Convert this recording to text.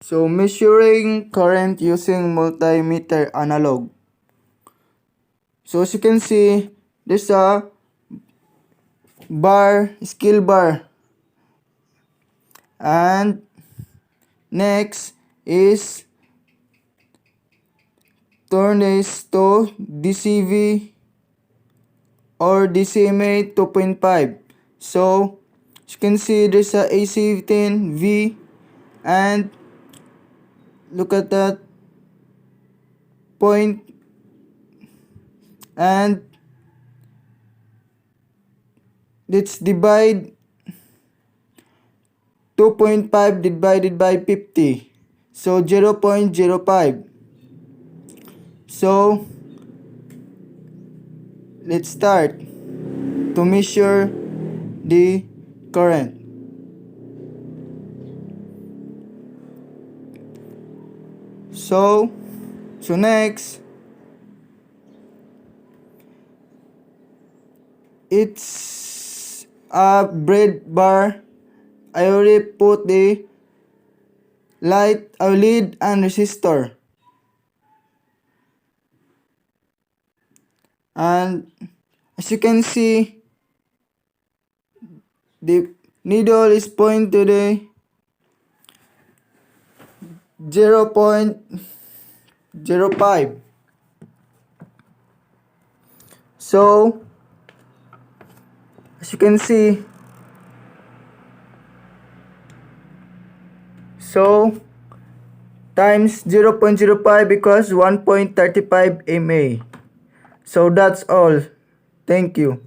So measuring current using multimeter analog. So as you can see, there's a scale bar, and next is turn this to DCV or DCMA 2.5. So as you can see, there's a AC10V, and look at that point, and let's divide 2.5 divided by 50, so 0.05. So let's start to measure the current. So next, it's a bread bar. I already put the light, a lead, and resistor. And as you can see, the needle is pointing to the 0.05. So as you can see, so times 0.05 because 1.35 mA. So that's all. Thank you.